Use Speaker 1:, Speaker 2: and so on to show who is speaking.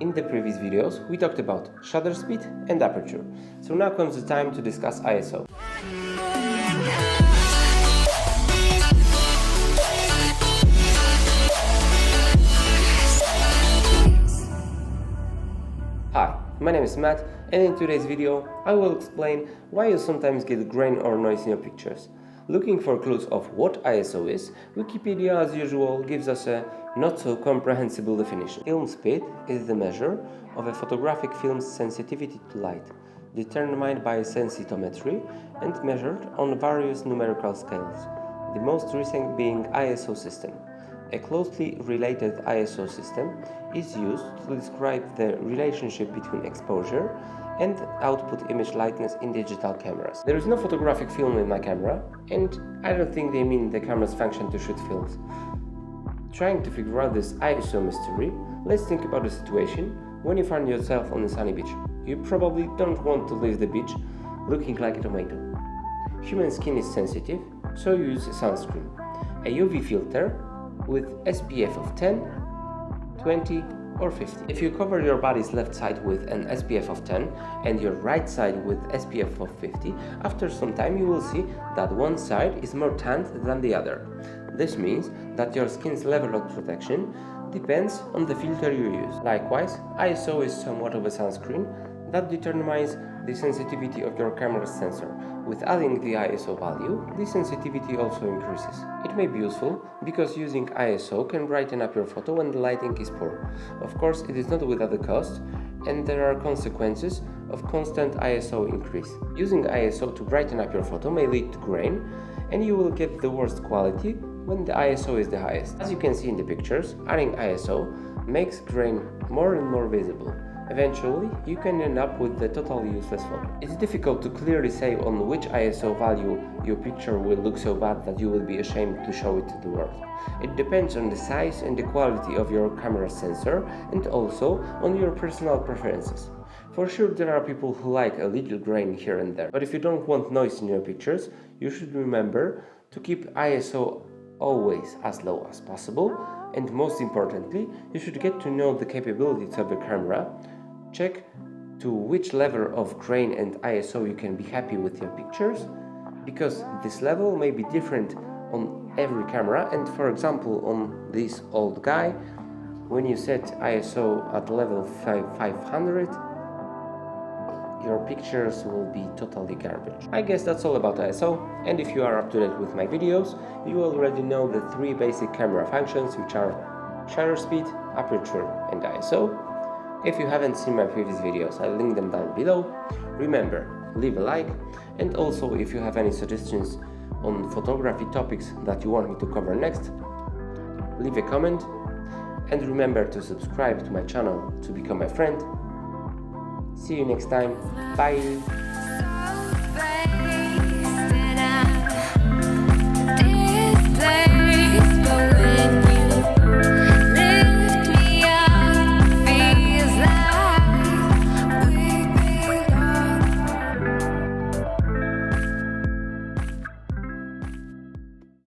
Speaker 1: In the previous videos, we talked about shutter speed and aperture, so now comes the time to discuss ISO. Hi, my name is Matt, and in today's video I will explain why you sometimes get grain or noise in your pictures. Looking for clues of what ISO is, Wikipedia as usual gives us a not so comprehensible definition. Film speed is the measure of a photographic film's sensitivity to light, determined by sensitometry and measured on various numerical scales, the most recent being ISO system. A closely related ISO system is used to describe the relationship between exposure and output image lightness in digital cameras. There is no photographic film in my camera, and I don't think they mean the camera's function to shoot films. Trying to figure out this ISO mystery, let's think about the situation when you find yourself on a sunny beach. You probably don't want to leave the beach looking like a tomato. Human skin is sensitive, so you use sunscreen, a UV filter with SPF of 10, 20 or 50. If you cover your body's left side with an SPF of 10 and your right side with SPF of 50, after some time you will see that one side is more tanned than the other. This means that your skin's level of protection depends on the filter you use. Likewise, ISO is somewhat of a sunscreen that determines the sensitivity of your camera's sensor. With adding the ISO value, the sensitivity also increases. It may be useful because using ISO can brighten up your photo when the lighting is poor. Of course, it is not without a cost, and there are consequences of constant ISO increase. Using ISO to brighten up your photo may lead to grain, and you will get the worst quality when the ISO is the highest. As you can see in the pictures, adding ISO makes grain more and more visible. Eventually, you can end up with the totally useless photo. It's difficult to clearly say on which ISO value your picture will look so bad that you will be ashamed to show it to the world. It depends on the size and the quality of your camera sensor and also on your personal preferences. For sure, there are people who like a little grain here and there, but if you don't want noise in your pictures, you should remember to keep ISO always as low as possible, and most importantly, you should get to know the capabilities of your camera. Check to which level of grain and ISO you can be happy with your pictures, because this level may be different on every camera, and for example on this old guy, when you set ISO at level 500, your pictures will be totally garbage. I guess that's all about ISO, and if you are up to date with my videos, you already know the three basic camera functions, which are shutter speed, aperture and ISO. If you haven't seen my previous videos, I'll link them down below. Remember, leave a like, and also if you have any suggestions on photography topics that you want me to cover next, leave a comment, and remember to subscribe to my channel to become my friend. See you next time. Bye!